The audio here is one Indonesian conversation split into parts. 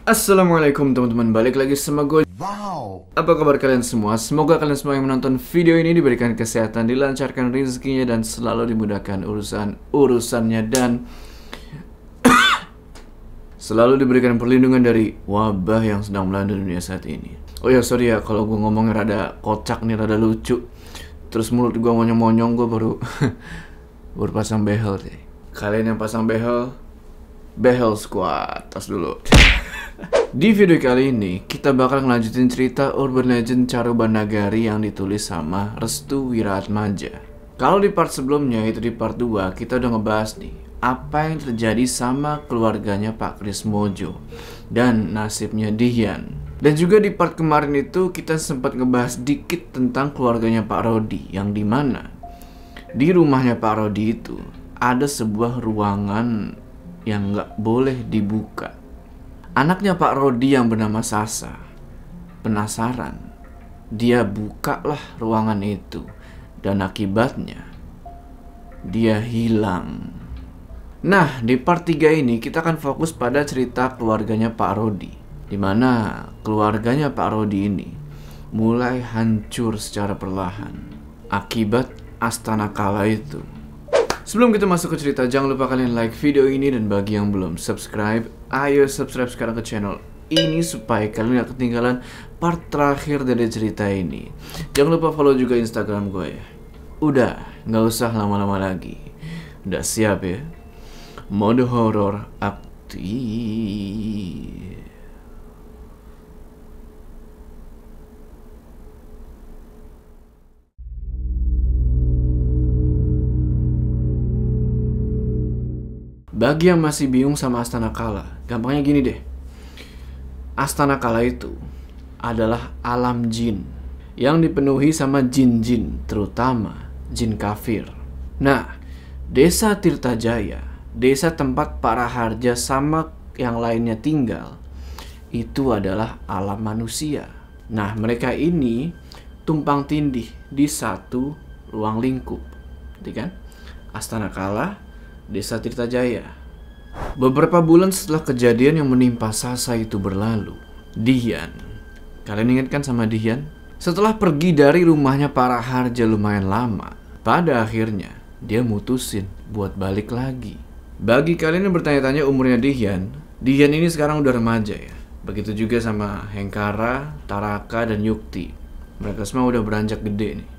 Assalamualaikum teman-teman, balik lagi sama gue. Wow. Apa kabar kalian semua? Semoga kalian semua yang menonton video ini diberikan kesehatan, dilancarkan rezekinya, dan selalu dimudahkan urusannya, dan selalu diberikan perlindungan dari wabah yang sedang melanda dunia saat ini. Oh ya, sorry ya kalau gue ngomongnya rada kocak nih, rada lucu. Terus mulut gue monyong-monyong, gue baru pasang behel deh. Kalian yang pasang behel squad, tas dulu. Di video kali ini, kita bakal ngelanjutin cerita Urban Legend Carubanagari yang ditulis sama Restu Wiratmaja. Kalau di part sebelumnya, itu di part 2, kita udah ngebahas nih apa yang terjadi sama keluarganya Pak Kris Mojo dan nasibnya Dian. Dan juga di part kemarin itu, kita sempat ngebahas dikit tentang keluarganya Pak Rodi, yang dimana di rumahnya Pak Rodi itu ada sebuah ruangan yang nggak boleh dibuka. Anaknya Pak Rodi yang bernama Sasa penasaran. Dia bukalah ruangan itu, dan akibatnya dia hilang. Nah, di part 3 ini kita akan fokus pada cerita keluarganya Pak Rodi, dimana keluarganya Pak Rodi ini mulai hancur secara perlahan akibat Astana Kala itu. Sebelum kita masuk ke cerita, jangan lupa kalian like video ini, dan bagi yang belum subscribe, ayo subscribe sekarang ke channel ini supaya kalian gak ketinggalan part terakhir dari cerita ini. Jangan lupa follow juga Instagram gue ya. Udah, gak usah lama-lama lagi. Udah siap ya? Mode horor aktif. Bagi yang masih bingung sama Astana Kala, gampangnya gini deh. Astana Kala itu adalah alam jin yang dipenuhi sama jin-jin, terutama jin kafir. Nah, desa Tirtajaya, desa tempat para Harja sama yang lainnya tinggal, itu adalah alam manusia. Nah, mereka ini tumpang tindih di satu ruang lingkup, gitu kan? Astana Kala, desa Tirtajaya. Beberapa bulan setelah kejadian yang menimpa Sasa itu berlalu, Dian, kalian ingat kan sama Dian? Setelah pergi dari rumahnya para Harja lumayan lama, pada akhirnya dia mutusin buat balik lagi. Bagi kalian yang bertanya-tanya umurnya Dian ini sekarang udah remaja ya. Begitu juga sama Hengkara, Taraka, dan Yukti. Mereka semua udah beranjak gede nih.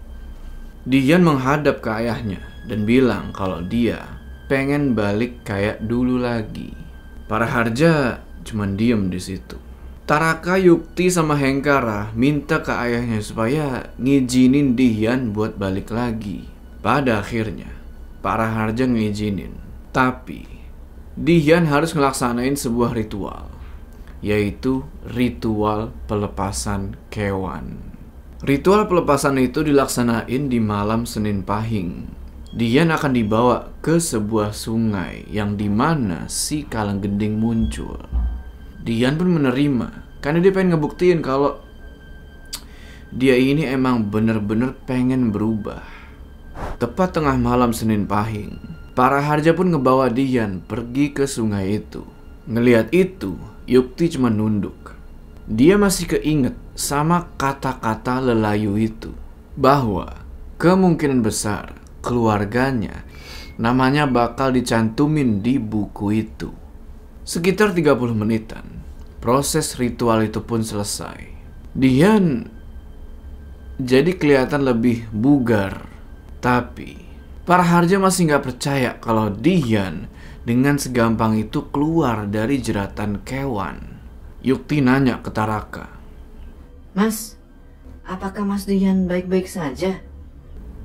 Dian menghadap ke ayahnya dan bilang kalau dia pengen balik kayak dulu lagi. Para Harja cuman diem di situ. Taraka, Yukti, sama Hengkara minta ke ayahnya supaya ngizinin Dian buat balik lagi. Pada akhirnya, para Harja ngizinin. Tapi, Dian harus ngelaksanain sebuah ritual, yaitu ritual pelepasan kewan. Ritual pelepasan itu dilaksanain di malam Senin Pahing. Dian akan dibawa ke sebuah sungai yang dimana si Kalanggending muncul. Dian pun menerima karena dia pengen ngebuktiin kalau dia ini emang bener-bener pengen berubah. Tepat tengah malam Senin Pahing, para Harja pun ngebawa Dian pergi ke sungai itu. Ngelihat itu, Yukti cuma nunduk. Dia masih keinget sama kata-kata lelayu itu, bahwa kemungkinan besar keluarganya namanya bakal dicantumin di buku itu. Sekitar 30 menitan, proses ritual itu pun selesai. Dian jadi kelihatan lebih bugar. Tapi para Harja masih gak percaya kalau Dian dengan segampang itu keluar dari jeratan kewan. Yukti nanya ke Taraka, "Mas, apakah Mas Dian baik-baik saja?"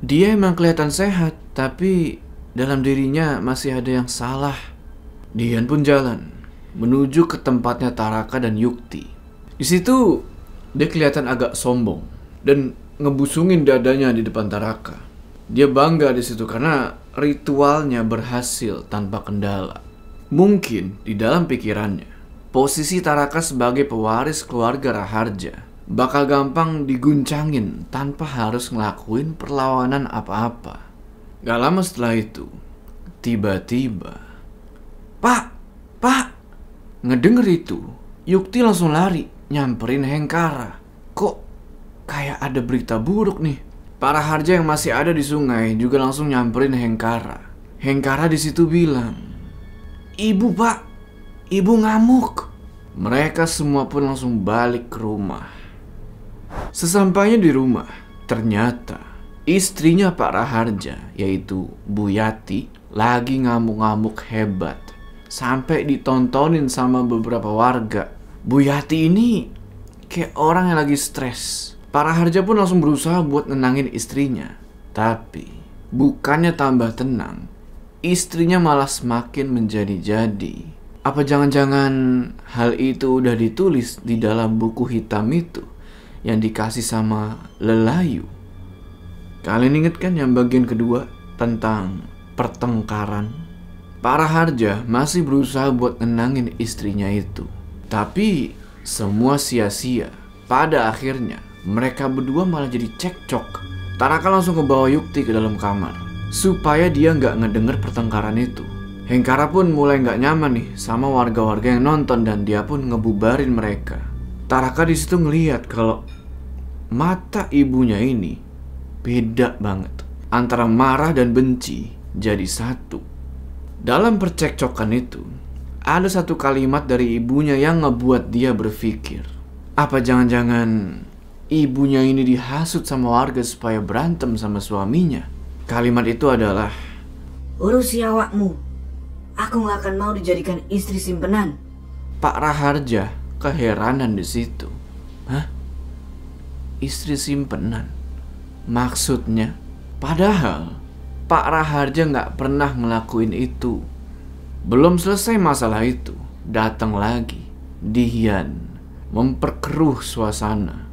Dia emang kelihatan sehat, tapi dalam dirinya masih ada yang salah. Dian pun jalan menuju ke tempatnya Taraka dan Yukti. Di situ dia kelihatan agak sombong dan ngebusungin dadanya di depan Taraka. Dia bangga di situ karena ritualnya berhasil tanpa kendala. Mungkin di dalam pikirannya, posisi Taraka sebagai pewaris keluarga Raharja bakal gampang diguncangin tanpa harus ngelakuin perlawanan apa-apa. Gak lama setelah itu, tiba-tiba, Pak! Ngedenger itu, Yukti langsung lari nyamperin Hengkara. Kok kayak ada berita buruk nih. Para harja yang masih ada di sungai juga langsung nyamperin Hengkara. Hengkara di situ bilang, "Ibu, Pak, ibu ngamuk." Mereka semua pun langsung balik ke rumah. Sesampainya di rumah, ternyata istrinya Pak Raharja, yaitu Bu Yati, lagi ngamuk-ngamuk hebat. Sampai ditontonin sama beberapa warga. Bu Yati ini kayak orang yang lagi stres. Pak Raharja pun langsung berusaha buat nenangin istrinya. Tapi bukannya tambah tenang, istrinya malah semakin menjadi-jadi. Apa jangan-jangan hal itu udah ditulis di dalam buku hitam itu yang dikasih sama Lelayu? Kalian inget kan yang bagian kedua tentang pertengkaran? Pak Raharja masih berusaha buat nenangin istrinya itu. Tapi semua sia-sia. Pada akhirnya mereka berdua malah jadi cekcok. Taraka langsung ngebawa Yukti ke dalam kamar supaya dia nggak ngedenger pertengkaran itu. Hengkara pun mulai nggak nyaman nih sama warga-warga yang nonton dan dia pun ngebubarin mereka. Taraka di situ ngelihat kalau mata ibunya ini beda banget. Antara marah dan benci jadi satu. Dalam percekcokan itu, ada satu kalimat dari ibunya yang ngebuat dia berpikir, apa jangan-jangan ibunya ini dihasut sama warga supaya berantem sama suaminya? Kalimat itu adalah, "Urusi awakmu, aku gak akan mau dijadikan istri simpenan." Pak Raharja keheranan di situ. Hah? Istri simpenan? Maksudnya? Padahal Pak Raharja nggak pernah ngelakuin itu. Belum selesai masalah itu, datang lagi Dian memperkeruh suasana.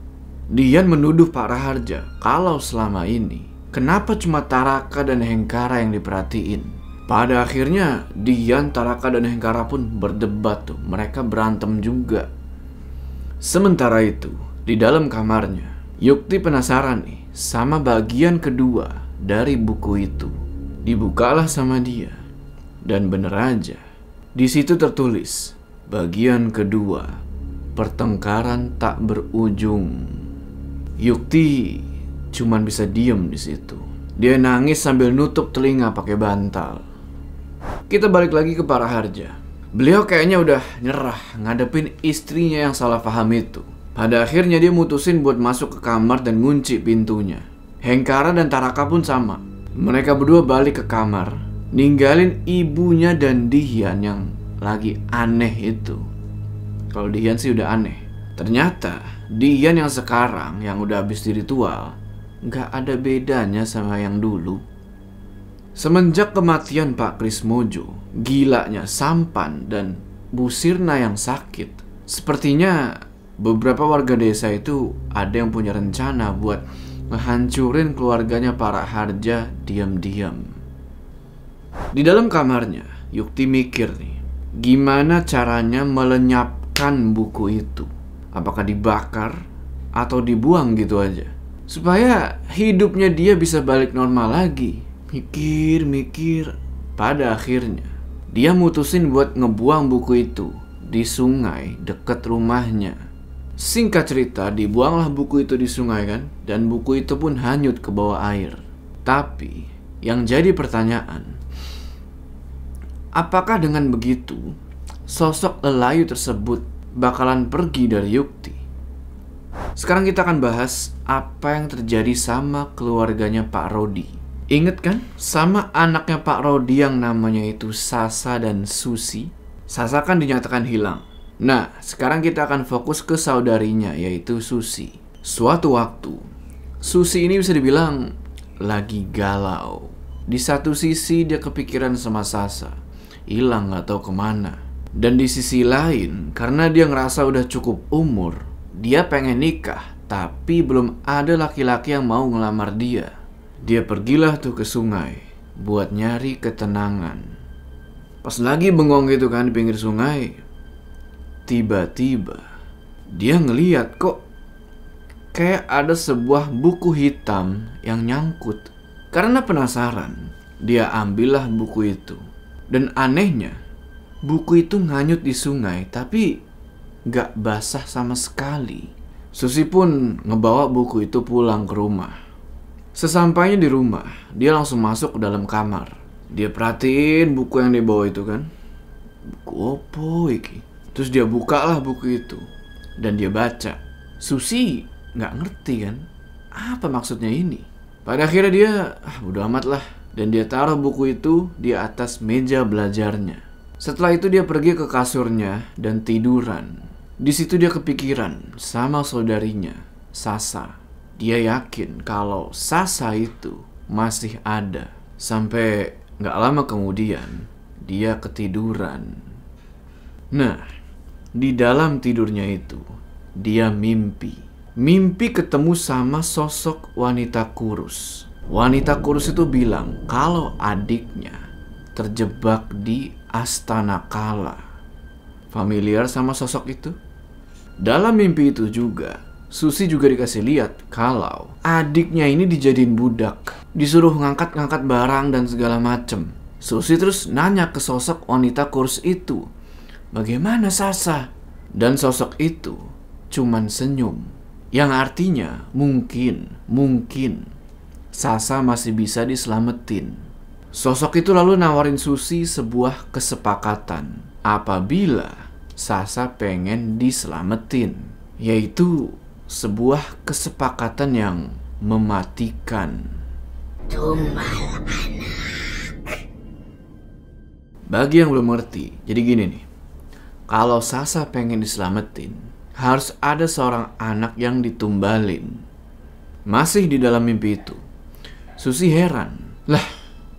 Dian menuduh Pak Raharja kalau selama ini kenapa cuma Taraka dan Hengkara yang diperhatiin. Pada akhirnya Dian, Taraka, dan Hengkara pun berdebat tuh. Mereka berantem juga. Sementara itu, di dalam kamarnya, Yukti penasaran nih sama bagian kedua dari buku itu. Dibukalah sama dia. Dan bener aja, di situ tertulis bagian kedua, pertengkaran tak berujung. Yukti cuman bisa diem di situ. Dia nangis sambil nutup telinga pakai bantal. Kita balik lagi ke Pak Raharja. Beliau kayaknya udah nyerah ngadepin istrinya yang salah paham itu. Pada akhirnya dia mutusin buat masuk ke kamar dan ngunci pintunya. Hengkara dan Taraka pun sama. Mereka berdua balik ke kamar, ninggalin ibunya dan Dian yang lagi aneh itu. Kalau Dian sih udah aneh. Ternyata Dian yang sekarang yang udah habis di ritual gak ada bedanya sama yang dulu. Semenjak kematian Pak Krismojo, gilanya Sampan dan Bu Sirna yang sakit, sepertinya beberapa warga desa itu ada yang punya rencana buat ngehancurin keluarganya para Harja diam-diam. Di dalam kamarnya, Yukti mikir nih, gimana caranya melenyapkan buku itu? Apakah dibakar atau dibuang gitu aja? Supaya hidupnya dia bisa balik normal lagi. Mikir-mikir, pada akhirnya dia mutusin buat ngebuang buku itu di sungai deket rumahnya. Singkat cerita, dibuanglah buku itu di sungai kan, dan buku itu pun hanyut ke bawah air. Tapi yang jadi pertanyaan, apakah dengan begitu sosok Lelayu tersebut bakalan pergi dari Yukti? Sekarang kita akan bahas apa yang terjadi sama keluarganya Pak Rodi. Ingat kan sama anaknya Pak Rodi yang namanya itu Sasa dan Susi? Sasa kan dinyatakan hilang. Nah, sekarang kita akan fokus ke saudarinya, yaitu Susi. Suatu waktu, Susi ini bisa dibilang lagi galau. Di satu sisi dia kepikiran sama Sasa, hilang gak tahu kemana. Dan di sisi lain, karena dia ngerasa udah cukup umur, dia pengen nikah, tapi belum ada laki-laki yang mau ngelamar dia. Dia pergilah tuh ke sungai, buat nyari ketenangan. Pas lagi bengong gitu kan di pinggir sungai, tiba-tiba dia ngeliat kok kayak ada sebuah buku hitam yang nyangkut. Karena penasaran, dia ambillah buku itu. Dan anehnya, buku itu nganyut di sungai, tapi gak basah sama sekali. Susi pun ngebawa buku itu pulang ke rumah. Sesampainya di rumah, dia langsung masuk ke dalam kamar. Dia perhatiin buku yang dibawa itu kan. Buku opo iki? Terus dia bukalah buku itu dan dia baca. Susi gak ngerti kan apa maksudnya ini. Pada akhirnya dia bodo amat lah, dan dia taruh buku itu di atas meja belajarnya. Setelah itu dia pergi ke kasurnya dan tiduran. Di situ dia kepikiran sama saudarinya, Sasa. Dia yakin kalau Sasa itu masih ada. Sampai gak lama kemudian dia ketiduran. Nah, di dalam tidurnya itu dia mimpi ketemu sama sosok wanita kurus. Wanita kurus itu bilang kalau adiknya terjebak di Astana Kala. Familiar sama sosok itu? Dalam mimpi itu juga, Susi juga dikasih lihat kalau adiknya ini dijadiin budak, disuruh ngangkat-ngangkat barang dan segala macem. Susi terus nanya ke sosok wanita kurus itu, bagaimana Sasa? Dan sosok itu cuman senyum, yang artinya mungkin Sasa masih bisa diselamatin. Sosok itu lalu nawarin Susi sebuah kesepakatan apabila Sasa pengen diselamatin, yaitu sebuah kesepakatan yang mematikan. Tumbal anak. Bagi yang belum ngerti, jadi gini nih. Kalau Sasa pengen diselamatin, harus ada seorang anak yang ditumbalin. Masih di dalam mimpi itu, Susi heran. Lah,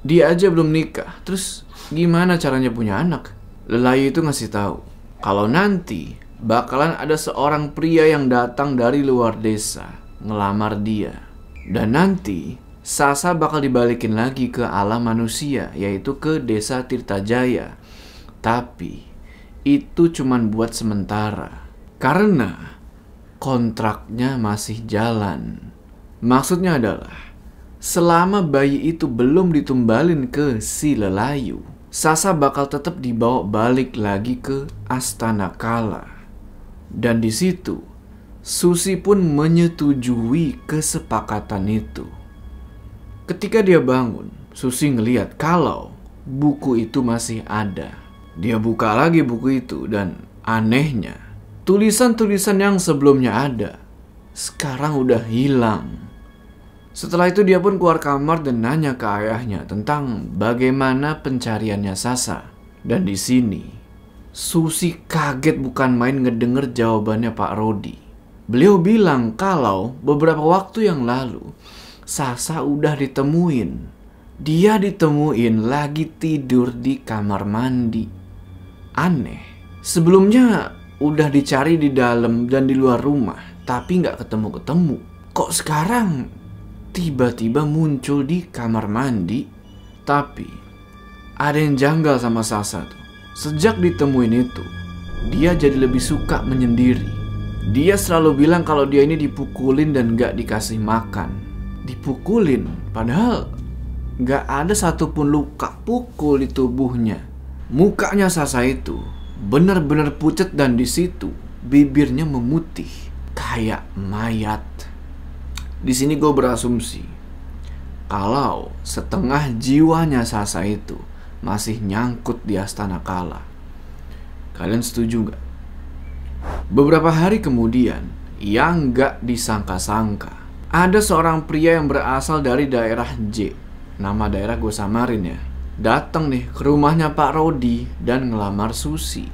dia aja belum nikah, terus gimana caranya punya anak? Lelayu itu ngasih tahu kalau nanti bakalan ada seorang pria yang datang dari luar desa ngelamar dia. Dan nanti Sasa bakal dibalikin lagi ke alam manusia, yaitu ke desa Tirtajaya. Tapi itu cuman buat sementara, karena kontraknya masih jalan. Maksudnya adalah, selama bayi itu belum ditumbalin ke si Lelayu, Sasa bakal tetap dibawa balik lagi ke Astana Kala. Dan di situ, Susi pun menyetujui kesepakatan itu. Ketika dia bangun, Susi ngeliat kalau buku itu masih ada. Dia buka lagi buku itu dan anehnya, tulisan-tulisan yang sebelumnya ada sekarang udah hilang. Setelah itu dia pun keluar kamar dan nanya ke ayahnya tentang bagaimana pencariannya Sasa. Dan di sini Susi kaget bukan main ngedenger jawabannya Pak Rodi. Beliau bilang kalau beberapa waktu yang lalu Sasa udah ditemuin. Dia ditemuin lagi tidur di kamar mandi. Aneh, sebelumnya udah dicari di dalam dan di luar rumah, tapi gak ketemu-ketemu. Kok sekarang tiba-tiba muncul di kamar mandi? Tapi ada yang janggal sama Sasa tuh. Sejak ditemuin itu, dia jadi lebih suka menyendiri. Dia selalu bilang kalau dia ini dipukulin dan gak dikasih makan. Dipukulin, padahal gak ada satupun luka pukul di tubuhnya. Mukanya Sasa itu benar-benar pucat dan di situ bibirnya memutih kayak mayat. Di sini gue berasumsi kalau setengah jiwanya Sasa itu masih nyangkut di Astana Kala. Kalian setuju gak? Beberapa hari kemudian, yang gak disangka-sangka, ada seorang pria yang berasal dari daerah J, nama daerah gue samarin ya, datang nih ke rumahnya Pak Rodi dan ngelamar Susi.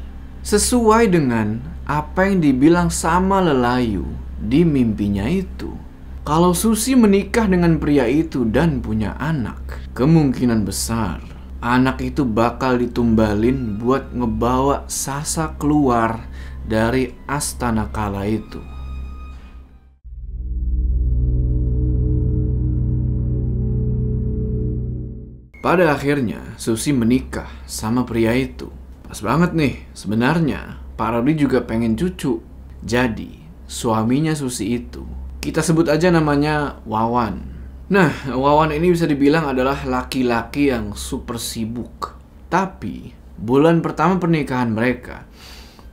Sesuai dengan apa yang dibilang sama Lelayu di mimpinya itu, kalau Susi menikah dengan pria itu dan punya anak, kemungkinan besar anak itu bakal ditumbalin buat ngebawa Sasa keluar dari Astana Kala itu. Pada akhirnya Susi menikah sama pria itu. Pas banget nih, sebenarnya Pak Rodi juga pengen cucu. Jadi suaminya Susi itu, kita sebut aja namanya Wawan. Nah, Wawan ini bisa dibilang adalah laki-laki yang super sibuk. Tapi bulan pertama pernikahan mereka,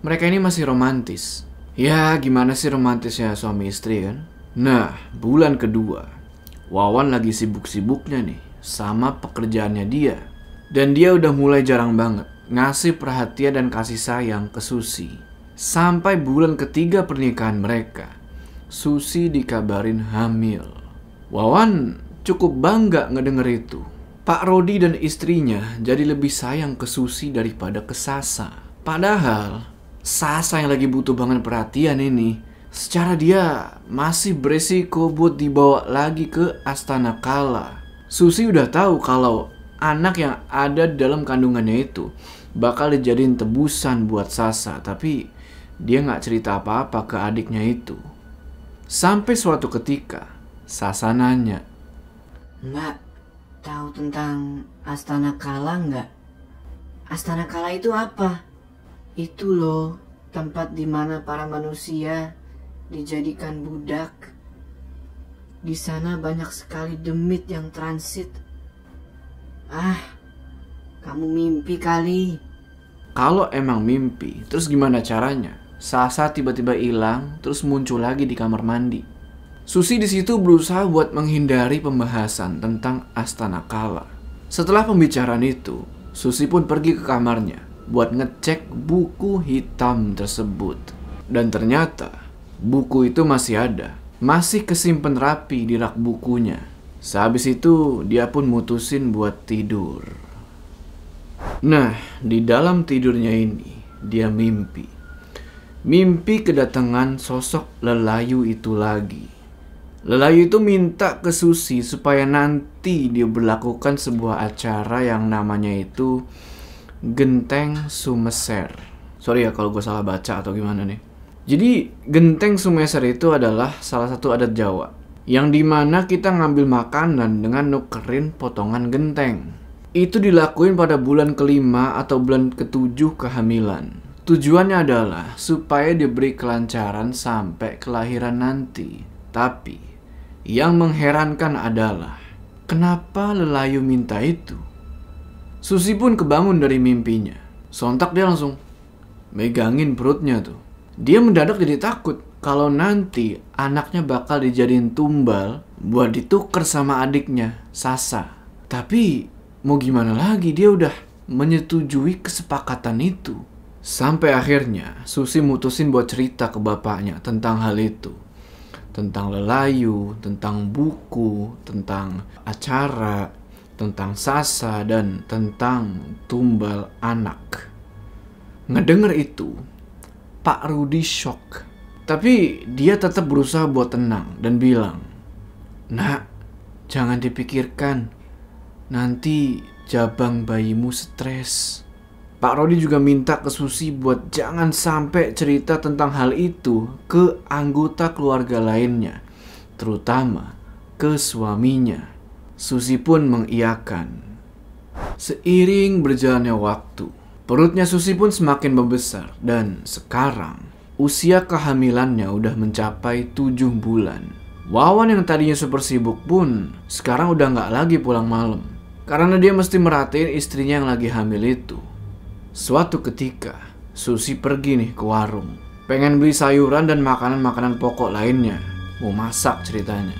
Mereka ini masih romantis. Ya, gimana sih romantisnya suami istri kan? Nah, bulan kedua, Wawan lagi sibuk-sibuknya nih sama pekerjaannya dia. Dan dia udah mulai jarang banget ngasih perhatian dan kasih sayang ke Susi. Sampai bulan ketiga pernikahan mereka, Susi dikabarin hamil. Wawan cukup bangga ngedenger itu. Pak Rodi dan istrinya jadi lebih sayang ke Susi daripada ke Sasa. Padahal Sasa yang lagi butuh banget perhatian ini, secara dia masih beresiko buat dibawa lagi ke Astana Kala. Susi udah tahu kalau anak yang ada dalam kandungannya itu bakal dijadiin tebusan buat Sasa, tapi dia nggak cerita apa-apa ke adiknya itu. Sampai suatu ketika, Sasa nanya, Mbak, tahu tentang Astana Kala nggak? Astana Kala itu apa? Itu loh, tempat di mana para manusia dijadikan budak. Di sana banyak sekali demit yang transit. Kamu mimpi kali. kalau emang mimpi, terus gimana caranya? Sasa tiba-tiba hilang, terus muncul lagi di kamar mandi. Susi di situ berusaha buat menghindari pembahasan tentang Astana Kala. Setelah pembicaraan itu, Susi pun pergi ke kamarnya buat ngecek buku hitam tersebut. Dan ternyata buku itu masih ada, masih kesimpan rapi di rak bukunya. Sehabis itu dia pun mutusin buat tidur. Nah, di dalam tidurnya ini dia mimpi kedatangan sosok Lelayu itu lagi. Lelayu itu minta ke Susi supaya nanti dia berlakukan sebuah acara yang namanya itu Genteng Sumeser. Sorry ya kalau gue salah baca atau gimana nih. Jadi Genteng Sumeser itu adalah salah satu adat Jawa, yang dimana kita ngambil makanan dengan nukerin potongan genteng. Itu dilakuin pada bulan kelima atau bulan ketujuh kehamilan. Tujuannya adalah supaya diberi kelancaran sampai kelahiran nanti. Tapi yang mengherankan adalah kenapa Lelayu minta itu? Susi pun kebangun dari mimpinya. Sontak dia langsung megangin perutnya tuh. Dia mendadak jadi takut kalau nanti anaknya bakal dijadiin tumbal buat ditukar sama adiknya, Sasa. Tapi mau gimana lagi, dia udah menyetujui kesepakatan itu. Sampai akhirnya Susi mutusin buat cerita ke bapaknya tentang hal itu. Tentang Lelayu, tentang buku, tentang acara, tentang Sasa, dan tentang tumbal anak. Ngedenger itu, Pak Rudi shock. Tapi dia tetap berusaha buat tenang dan bilang, "Nak, jangan dipikirkan. Nanti jabang bayimu stres." Pak Rodi juga minta ke Susi buat jangan sampai cerita tentang hal itu ke anggota keluarga lainnya, terutama ke suaminya. Susi pun mengiyakan. Seiring berjalannya waktu, perutnya Susi pun semakin membesar dan sekarang usia kehamilannya udah mencapai 7 bulan. Wawan yang tadinya super sibuk pun sekarang udah gak lagi pulang malam, karena dia mesti merhatiin istrinya yang lagi hamil itu. Suatu ketika, Susi pergi nih ke warung. Pengen beli sayuran dan makanan-makanan pokok lainnya. Mau masak ceritanya.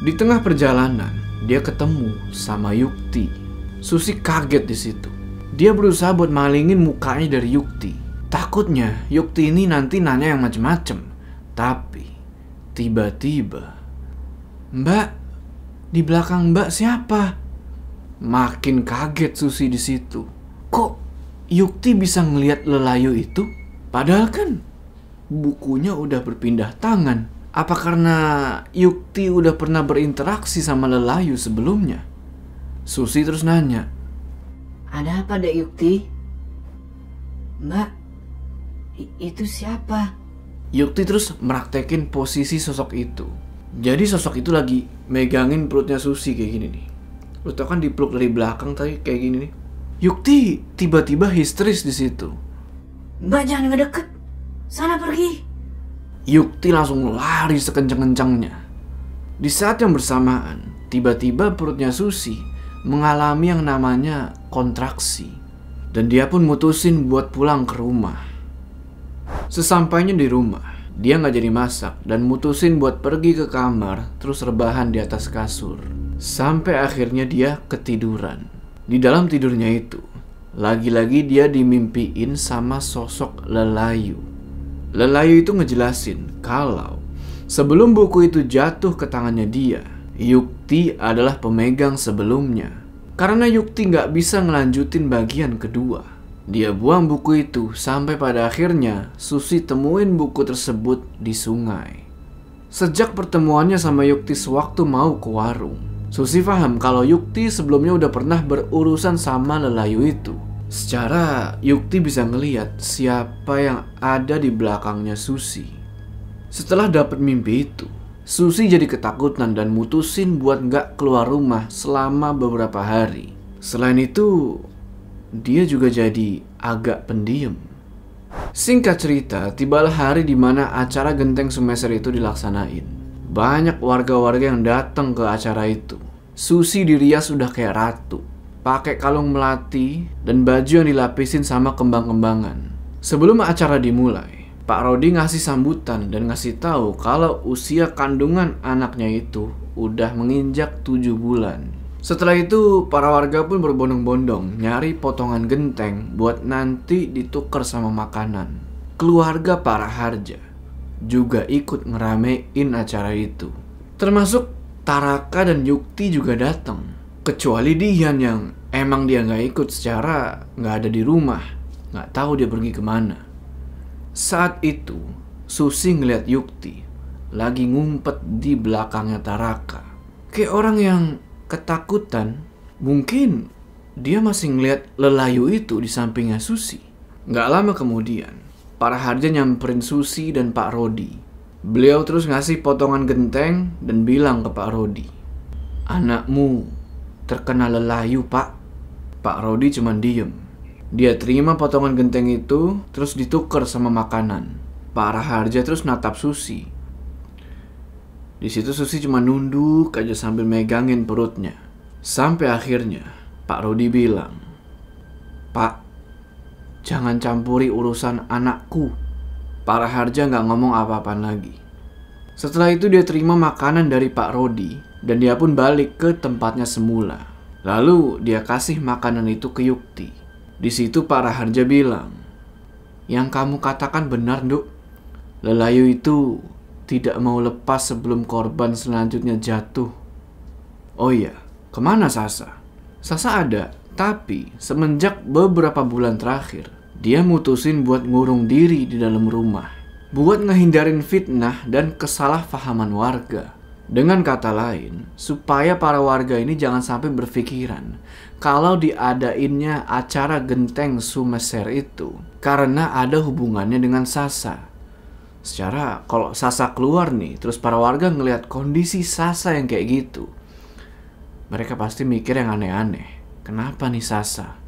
Di tengah perjalanan, dia ketemu sama Yukti. Susi kaget di situ. Dia berusaha buat malingin mukanya dari Yukti. Takutnya Yukti ini nanti nanya yang macem-macem. Tapi tiba-tiba, "Mbak, di belakang Mbak siapa?" Makin kaget Susi di situ. Kok Yukti bisa ngelihat Lelayu itu? Padahal kan bukunya udah berpindah tangan. Apa karena Yukti udah pernah berinteraksi sama Lelayu sebelumnya? Susi terus nanya, Ada apa, Dek Yukti? Mbak, itu siapa? Yukti terus meraktekin posisi sosok itu. Jadi sosok itu lagi megangin perutnya Susi kayak gini nih. Lu tau kan dipeluk dari belakang tadi kayak gini nih. Yukti tiba-tiba histeris di situ. Mbak, jangan ngedeket. Sana pergi. Yukti langsung lari sekencang-kencangnya. Di saat yang bersamaan, tiba-tiba perutnya Susi mengalami yang namanya kontraksi. Dan dia pun mutusin buat pulang ke rumah. Sesampainya di rumah, dia nggak jadi masak dan mutusin buat pergi ke kamar terus rebahan di atas kasur. Sampai akhirnya dia ketiduran. Di dalam tidurnya itu, lagi-lagi dia dimimpiin sama sosok Lelayu. Lelayu itu ngejelasin kalau sebelum buku itu jatuh ke tangannya dia, Yukti adalah pemegang sebelumnya. Karena Yukti nggak bisa ngelanjutin bagian kedua, dia buang buku itu sampai pada akhirnya Susi temuin buku tersebut di sungai. Sejak pertemuannya sama Yukti sewaktu mau ke warung, Susi paham kalau Yukti sebelumnya udah pernah berurusan sama Lelayu itu. Secara Yukti bisa ngeliat siapa yang ada di belakangnya Susi. Setelah dapat mimpi itu, Susi jadi ketakutan dan mutusin buat gak keluar rumah selama beberapa hari. Selain itu, dia juga jadi agak pendiam. Singkat cerita, tibalah hari dimana acara Genteng Sumeser itu dilaksanain. Banyak warga-warga yang datang ke acara itu. Susi dirias udah kayak ratu, pakai kalung melati dan baju yang dilapisin sama kembang-kembangan. Sebelum acara dimulai, Pak Rodi ngasih sambutan dan ngasih tahu kalau usia kandungan anaknya itu udah menginjak 7 bulan. Setelah itu, para warga pun berbondong-bondong nyari potongan genteng buat nanti ditukar sama makanan. Keluarga para Harja juga ikut ngeramein acara itu. Termasuk Taraka dan Yukti juga datang. Kecuali Dian yang emang dia nggak ikut secara nggak ada di rumah. Nggak tahu dia pergi kemana. Saat itu, Susi ngeliat Yukti lagi ngumpet di belakangnya Taraka. Kayak orang yang ketakutan. Mungkin dia masih ngeliat Lelayu itu di sampingnya Susi. Nggak lama kemudian, para Harja nyamperin Susi dan Pak Rodi. Beliau terus ngasih potongan genteng dan bilang ke Pak Rodi, "Anakmu terkena Lelayu, Pak." Pak Rodi cuma diem. Dia terima potongan genteng itu terus ditukar sama makanan. Para Harja terus natap Susi. Di situ Susi cuma nunduk aja sambil megangin perutnya. Sampai akhirnya Pak Rodi bilang, "Pak, jangan campuri urusan anakku." Para Harja nggak ngomong apa-apaan lagi. Setelah itu dia terima makanan dari Pak Rodi dan dia pun balik ke tempatnya semula. Lalu dia kasih makanan itu ke Yukti. Di situ para Harja bilang, "Yang kamu katakan benar, Nduk. Lelayu itu tidak mau lepas sebelum korban selanjutnya jatuh. Oh iya, kemana Sasa?" Sasa ada, tapi semenjak beberapa bulan terakhir, dia mutusin buat ngurung diri di dalam rumah, buat ngehindarin fitnah dan kesalahpahaman warga. Dengan kata lain, supaya para warga ini jangan sampai berpikiran kalau diadainnya acara Genteng Sumeser itu karena ada hubungannya dengan Sasa. Secara kalau Sasa keluar nih, terus para warga ngelihat kondisi Sasa yang kayak gitu, mereka pasti mikir yang aneh-aneh. Kenapa nih Sasa?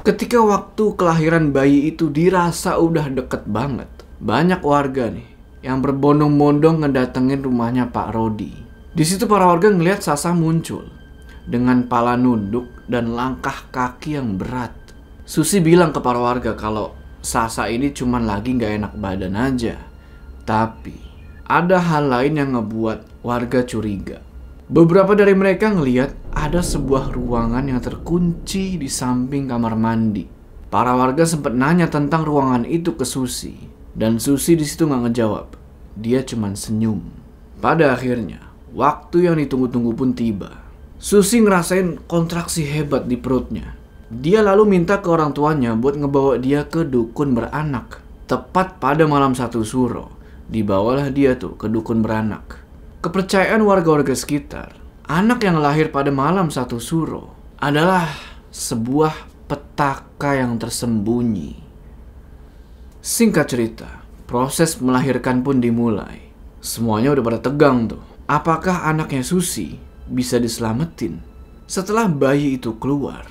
Ketika waktu kelahiran bayi itu dirasa udah deket banget, banyak warga nih yang berbondong-bondong ngedatengin rumahnya Pak Rodi. Di situ para warga ngelihat Sasa muncul dengan pala nunduk dan langkah kaki yang berat. Susi bilang ke para warga kalau Sasa ini cuman lagi gak enak badan aja. Tapi ada hal lain yang ngebuat warga curiga. Beberapa dari mereka ngelihat ada sebuah ruangan yang terkunci di samping kamar mandi. Para warga sempat nanya tentang ruangan itu ke Susi, dan Susi di situ nggak ngejawab. Dia cuman senyum. Pada akhirnya, waktu yang ditunggu-tunggu pun tiba. Susi ngerasain kontraksi hebat di perutnya. Dia lalu minta ke orang tuanya buat ngebawa dia ke dukun beranak. Tepat pada malam 1 Suro, dibawalah dia tuh ke dukun beranak. Kepercayaan warga-warga sekitar, anak yang lahir pada malam 1 Suro adalah sebuah petaka yang tersembunyi. Singkat cerita, proses melahirkan pun dimulai. Semuanya udah pada tegang tuh. Apakah anaknya Susi bisa diselamatin? Setelah bayi itu keluar,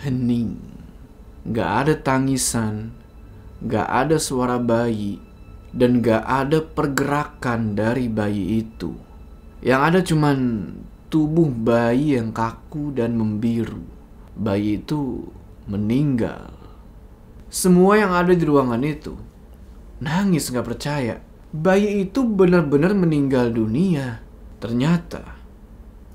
hening. Gak ada tangisan, gak ada suara bayi, dan gak ada pergerakan dari bayi itu. Yang ada cuman tubuh bayi yang kaku dan membiru. Bayi itu meninggal. Semua yang ada di ruangan itu nangis gak percaya. Bayi itu benar-benar meninggal dunia. Ternyata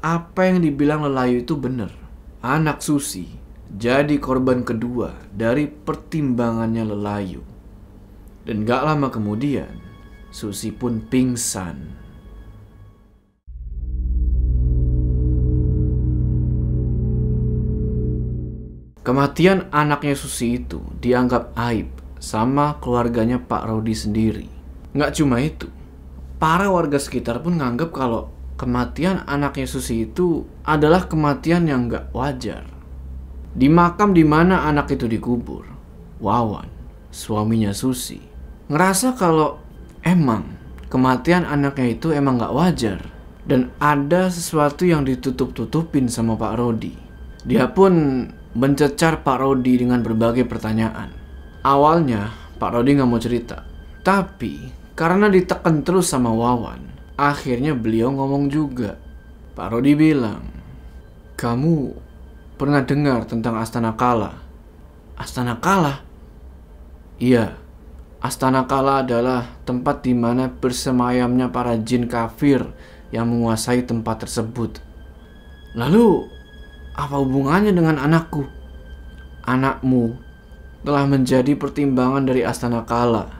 apa yang dibilang Lelayu itu benar. Anak Susi jadi korban kedua dari pertimbangannya Lelayu. Dan gak lama kemudian Susi pun pingsan. Kematian anaknya Susi itu dianggap aib sama keluarganya Pak Rodi sendiri. Nggak cuma itu, para warga sekitar pun nganggap kalau kematian anaknya Susi itu adalah kematian yang nggak wajar. Di makam di mana anak itu dikubur, Wawan, suaminya Susi, ngerasa kalau emang kematian anaknya itu emang nggak wajar dan ada sesuatu yang ditutup-tutupin sama Pak Rodi. Dia pun mencecar Pak Rodi dengan berbagai pertanyaan. Awalnya Pak Rodi gak mau cerita, tapi karena ditekan terus sama Wawan, akhirnya beliau ngomong juga. Pak Rodi bilang, "Kamu pernah dengar tentang Astana Kala?" Astana Kala? Iya, Astana Kala adalah tempat di mana bersemayamnya para jin kafir yang menguasai tempat tersebut. Lalu apa hubungannya dengan anakku? Anakmu telah menjadi pertimbangan dari Astana Kala.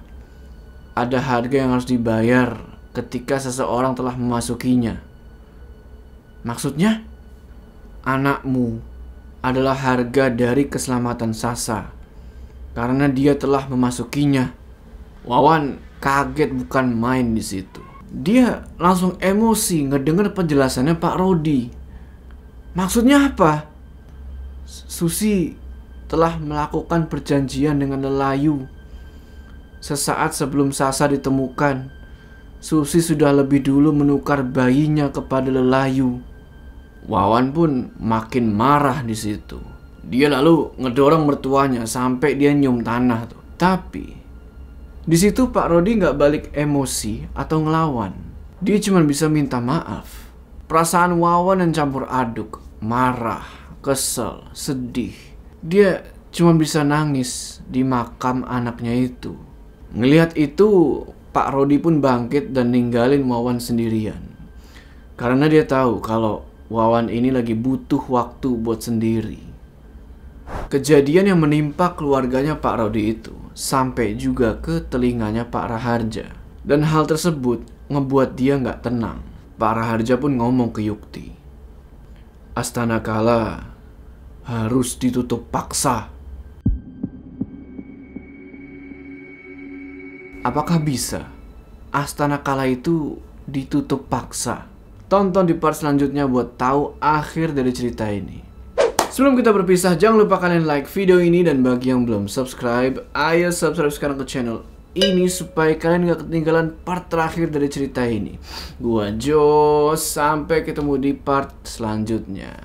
Ada harga yang harus dibayar ketika seseorang telah memasukinya. Maksudnya? Anakmu adalah harga dari keselamatan Sasa karena dia telah memasukinya. Wawan kaget bukan main di situ. Dia langsung emosi ngedenger penjelasannya Pak Rodi. Maksudnya apa? Susi telah melakukan perjanjian dengan Lelayu. Sesaat sebelum Sasa ditemukan, Susi sudah lebih dulu menukar bayinya kepada Lelayu. Wawan pun makin marah di situ. Dia lalu ngedorong mertuanya sampai dia nyium tanah tuh. Tapi di situ Pak Rodi nggak balik emosi atau ngelawan. Dia cuma bisa minta maaf. Perasaan Wawan yang campur aduk, marah, kesel, sedih. Dia cuma bisa nangis di makam anaknya itu. Ngelihat itu, Pak Rodi pun bangkit dan ninggalin Wawan sendirian. Karena dia tahu kalau Wawan ini lagi butuh waktu buat sendiri. Kejadian yang menimpa keluarganya Pak Rodi itu sampai juga ke telinganya Pak Raharja. Dan hal tersebut ngebuat dia nggak tenang. Pak Raharja pun ngomong ke Yukti, Astana Kala harus ditutup paksa. Apakah bisa Astana Kala itu ditutup paksa? Tonton di part selanjutnya buat tahu akhir dari cerita ini. Sebelum kita berpisah, jangan lupa kalian like video ini, dan bagi yang belum subscribe, ayo subscribe sekarang ke channel ini supaya kalian gak ketinggalan part terakhir dari cerita ini. Gua Jo, sampai ketemu di part selanjutnya.